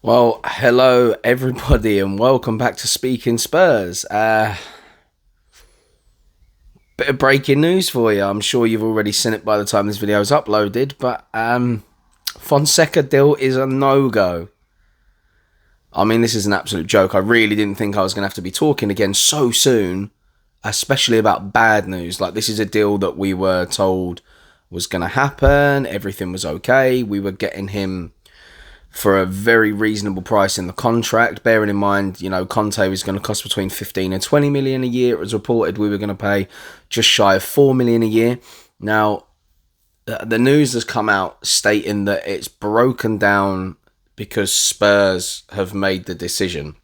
Well, hello everybody and welcome back to Speaking Spurs. Bit of breaking news for you. I'm sure you've already seen it by the time this video is uploaded, but Fonseca deal is a no-go. I mean, this is an absolute joke. I really didn't think I was going to have to be talking again so soon, especially about bad news. Like, this is a deal that we were told was going to happen. Everything was okay. We were getting him for a very reasonable price in the contract, bearing in mind, Conte was going to cost between 15 and 20 million a year. It was reported we were going to pay just shy of 4 million a year. Now, the news has come out stating that it's broken down because Spurs have made the decision.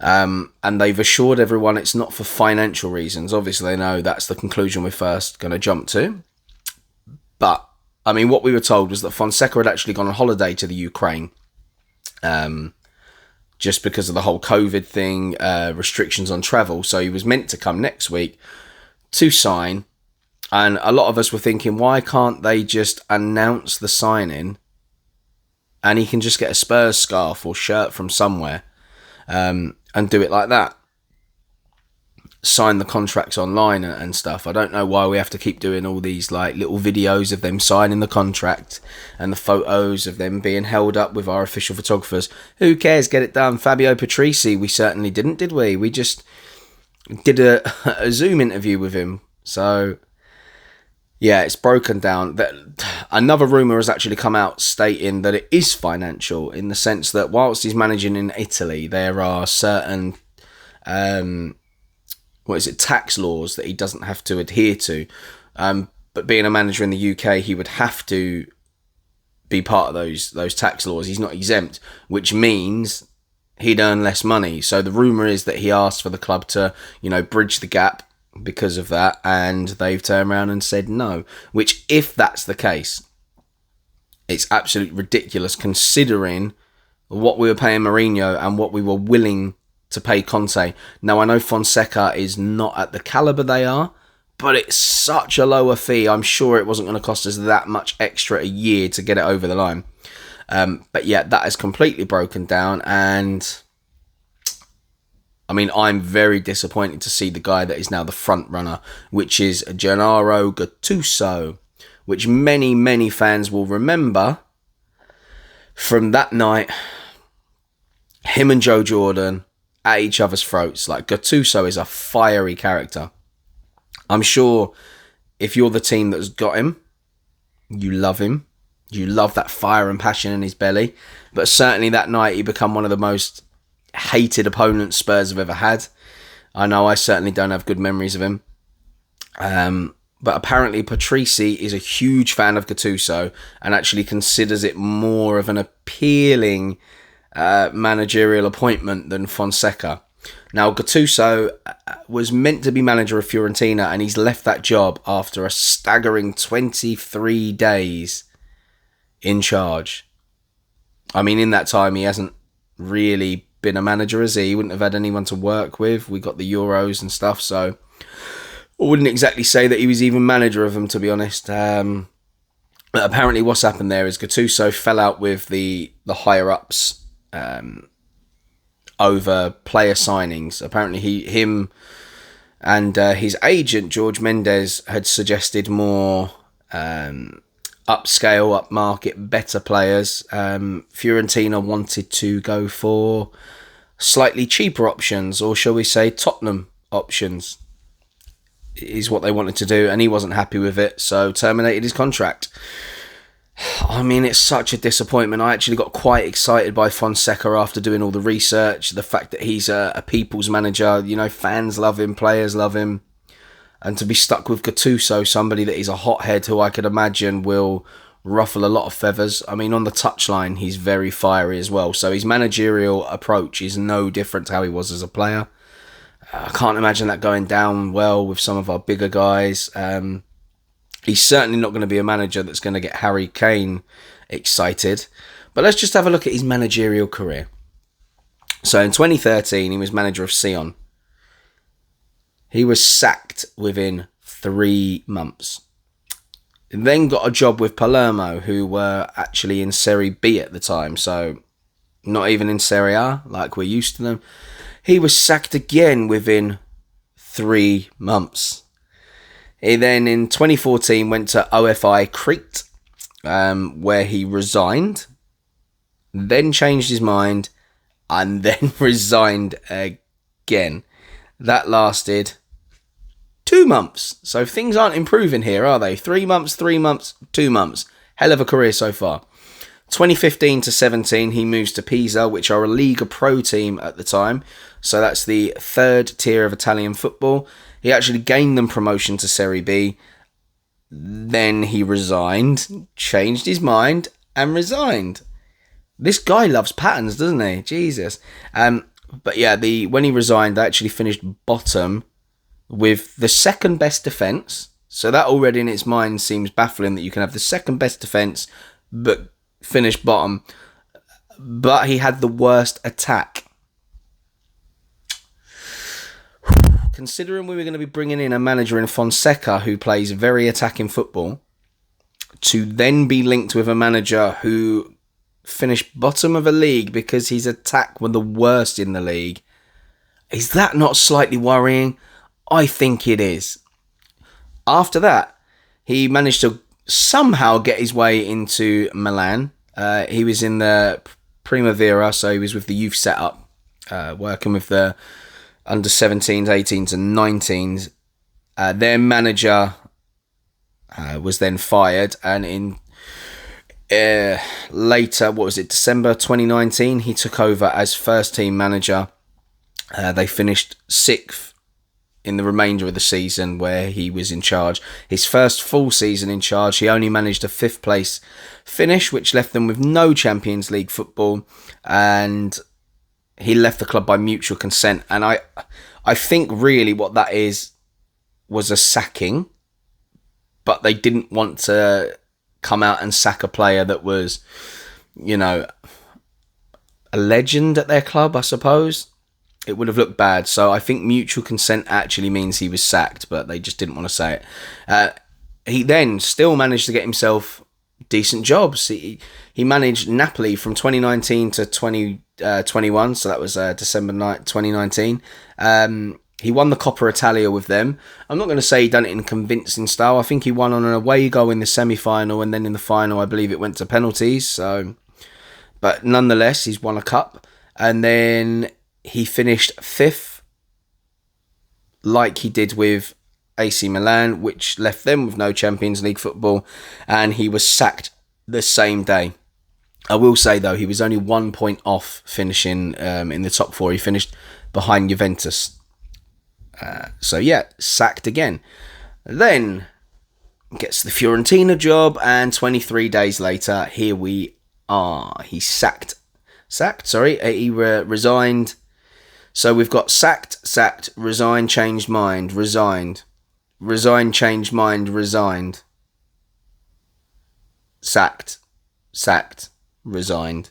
And they've assured everyone it's not for financial reasons. Obviously, they know that's the conclusion we're first going to jump to. But I mean, what we were told was that Fonseca had actually gone on holiday to the Ukraine, just because of the whole COVID thing, restrictions on travel. So he was meant to come next week to sign. And a lot of us were thinking, why can't they just announce the signing and he can just get a Spurs scarf or shirt from somewhere and do it like that? Sign the contracts online and stuff. I don't know why we have to keep doing all these like little videos of them signing the contract and the photos of them being held up with our official photographers. Who cares? Get it done. Fabio Patrici, we certainly didn't, did we? We just did a Zoom interview with him. So yeah, it's broken down. That another rumour has actually come out stating that it is financial, in the sense that whilst he's managing in Italy, there are certain tax laws that he doesn't have to adhere to. But being a manager in the UK, he would have to be part of those tax laws. He's not exempt, which means he'd earn less money. So the rumour is that he asked for the club to, bridge the gap because of that, and they've turned around and said no. Which, if that's the case, it's absolutely ridiculous considering what we were paying Mourinho and what we were willing to pay Conte. Now, I know Fonseca is not at the calibre they are, but it's such a lower fee. I'm sure it wasn't going to cost us that much extra a year to get it over the line. But yeah, that is completely broken down. And I mean, I'm very disappointed to see the guy that is now the front runner, which is Gennaro Gattuso, which many, many fans will remember from that night. Him and Joe Jordan at each other's throats. Like, Gattuso is a fiery character. I'm sure if you're the team that's got him, you love him. You love that fire and passion in his belly. But certainly that night, he became one of the most hated opponents Spurs have ever had. I know I certainly don't have good memories of him. But apparently Patrici is a huge fan of Gattuso and actually considers it more of an appealing managerial appointment than Fonseca. Now, Gattuso was meant to be manager of Fiorentina, and he's left that job after a staggering 23 days in charge. I mean, in that time, he hasn't really been a manager, has he? He wouldn't have had anyone to work with. We got the Euros and stuff, so I wouldn't exactly say that he was even manager of them, to be honest. But apparently what's happened there is Gattuso fell out with the higher-ups over player signings. Apparently him and his agent George Mendes had suggested more upscale, upmarket, better players. Fiorentina wanted to go for slightly cheaper options, or shall we say Tottenham options, is what they wanted to do, and he wasn't happy with it, so terminated his contract. I mean, it's such a disappointment. I actually got quite excited by Fonseca after doing all the research. The fact that he's a people's manager, fans love him, players love him. And to be stuck with Gattuso, somebody that is a hothead who I could imagine will ruffle a lot of feathers. I mean, on the touchline, he's very fiery as well. So his managerial approach is no different to how he was as a player. I can't imagine that going down well with some of our bigger guys. He's certainly not going to be a manager that's going to get Harry Kane excited. But let's just have a look at his managerial career. So in 2013, he was manager of Sion. He was sacked within 3 months. Then got a job with Palermo, who were actually in Serie B at the time. So not even in Serie A, like we're used to them. He was sacked again within 3 months. He then, in 2014, went to OFI Crete, where he resigned, then changed his mind, and then resigned again. That lasted 2 months. So things aren't improving here, are they? 3 months, 3 months, 2 months. Hell of a career so far. 2015 to 17, he moves to Pisa, which are a Lega Pro team at the time. So that's the third tier of Italian football. He actually gained them promotion to Serie B. Then he resigned, changed his mind, and resigned. This guy loves patterns, doesn't he? Jesus. But yeah, when he resigned, they actually finished bottom with the second best defence. So that already in its mind seems baffling that you can have the second best defence but finish bottom. But he had the worst attack. Considering we were going to be bringing in a manager in Fonseca who plays very attacking football, to then be linked with a manager who finished bottom of a league because his attack were the worst in the league, is that not slightly worrying? I think it is. After that, he managed to somehow get his way into Milan. He was in the Primavera, so he was with the youth setup, working with the under 17s, 18s and 19s. Their manager was then fired, and in later, December 2019, he took over as first team manager. They finished 6th in the remainder of the season where he was in charge. His first full season in charge, he only managed a 5th place finish, which left them with no Champions League football, and he left the club by mutual consent. And I think really what that was a sacking, but they didn't want to come out and sack a player that was, a legend at their club, I suppose. It would have looked bad. So I think mutual consent actually means he was sacked, but they just didn't want to say it. He then still managed to get himself decent jobs. He managed Napoli from 2019 to 2021, so that was December 2019. He won the Coppa Italia with them. I'm not going to say he done it in convincing style. I think he won on an away goal in the semi-final, and then in the final, I believe it went to penalties. So, but nonetheless, he's won a cup. And then he finished 5th, like he did with AC Milan, which left them with no Champions League football, and he was sacked the same day. I will say, though, he was only 1 point off finishing in the top 4. He finished behind Juventus. So, yeah, sacked again. Then gets the Fiorentina job, and 23 days later, here we are. He he resigned. So we've got sacked, resigned, changed mind, resigned, changed mind, resigned, sacked, resigned.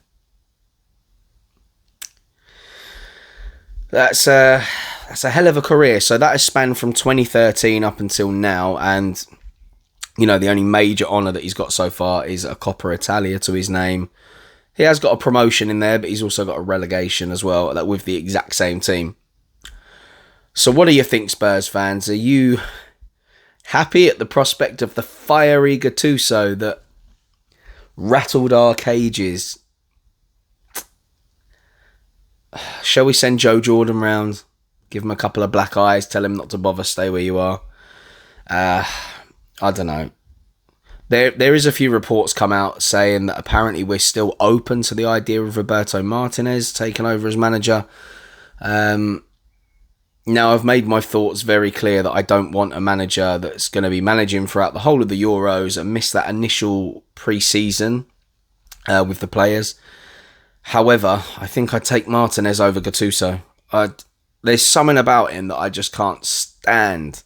That's a hell of a career. So that has spanned from 2013 up until now, and the only major honour that he's got so far is a Coppa Italia to his name. He has got a promotion in there, but he's also got a relegation as well, that with the exact same team. So what do you think, Spurs fans? Are you happy at the prospect of the fiery Gattuso that rattled our cages? Shall we send Joe Jordan round? Give him a couple of black eyes, tell him not to bother, stay where you are? I don't know. There is a few reports come out saying that apparently we're still open to the idea of Roberto Martinez taking over as manager. Now, I've made my thoughts very clear that I don't want a manager that's going to be managing throughout the whole of the Euros and miss that initial pre-season with the players. However, I think I'd take Martinez over Gattuso. There's something about him that I just can't stand.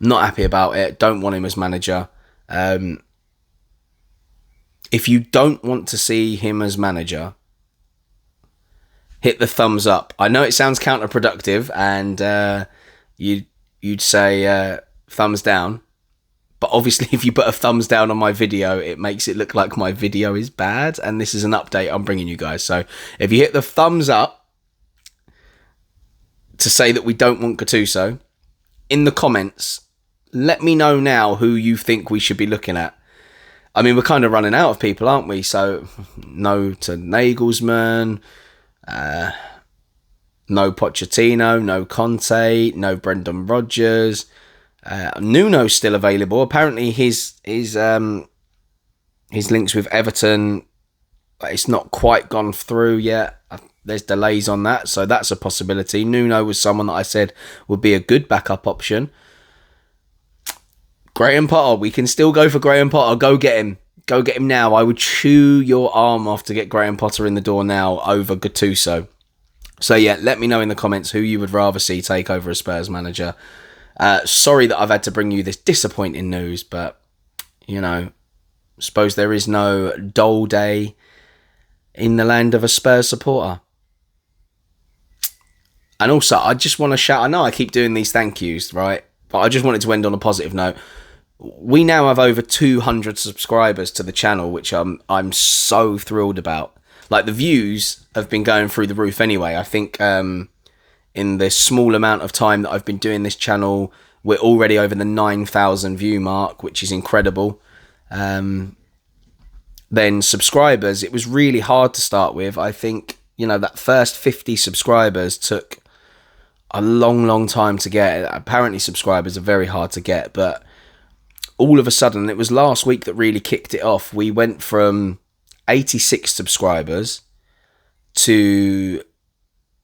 Not happy about it. Don't want him as manager. If you don't want to see him as manager, hit the thumbs up. I know it sounds counterproductive, and you'd say thumbs down, But obviously, if you put a thumbs down on my video, it makes it look like my video is bad. And this is an update I'm bringing you guys. So if you hit the thumbs up to say that we don't want Gattuso, in the comments, let me know now who you think we should be looking at. I mean, we're kind of running out of people, aren't we? So no to Nagelsmann, no Pochettino, no Conte, no Brendan Rodgers. Nuno's still available. Apparently his links with Everton, it's not quite gone through yet. There's delays on that, so that's a possibility. Nuno was someone that I said would be a good backup option. Graham Potter, we can still go for Graham Potter. Go get him. Go get him now. I would chew your arm off to get Graham Potter in the door now over Gattuso. So yeah, let me know in the comments who you would rather see take over as Spurs manager. Sorry that I've had to bring you this disappointing news, but, you know, suppose there is no dull day in the land of a Spurs supporter. And also, I just want to shout, I know I keep doing these thank yous, right? But I just wanted to end on a positive note. We now have over 200 subscribers to the channel, which I'm so thrilled about. Like, the views have been going through the roof anyway. I think in the small amount of time that I've been doing this channel, we're already over the 9,000 view mark, which is incredible. Then subscribers, it was really hard to start with. I think, you know, that first 50 subscribers took a long time to get. Apparently subscribers are very hard to get, but all of a sudden, it was last week that really kicked it off. We went from 86 subscribers to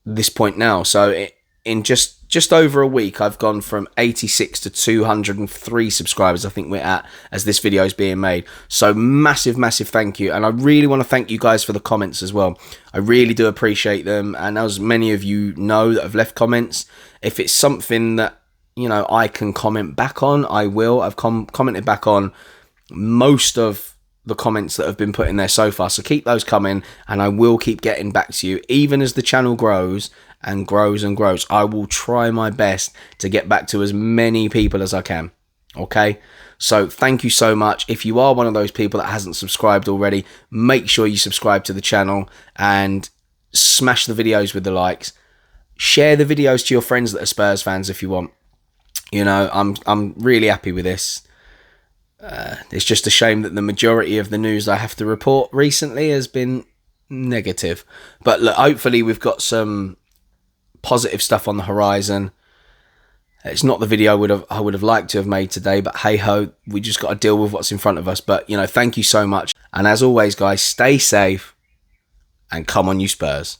this point now. So in just over a week, I've gone from 86 to 203 subscribers, I think we're at, as this video is being made. So massive thank you. And I really want to thank you guys for the comments as well. I really do appreciate them. And as many of you know that have left comments, if it's something that, you know, I can comment back on, I will. I've commented back on most of the comments that have been put in there so far. So keep those coming, and I will keep getting back to you. Even as the channel grows and grows and grows, I will try my best to get back to as many people as I can. Okay? So thank you so much. If you are one of those people that hasn't subscribed already, make sure you subscribe to the channel and smash the videos with the likes. Share the videos to your friends that are Spurs fans if you want. You know, I'm really happy with this. It's just a shame that the majority of the news I have to report recently has been negative. But look, hopefully we've got some positive stuff on the horizon. It's not the video I would have liked to have made today, but hey ho, we just got to deal with what's in front of us. But, you know, thank you so much. And as always, guys, stay safe and come on, you Spurs.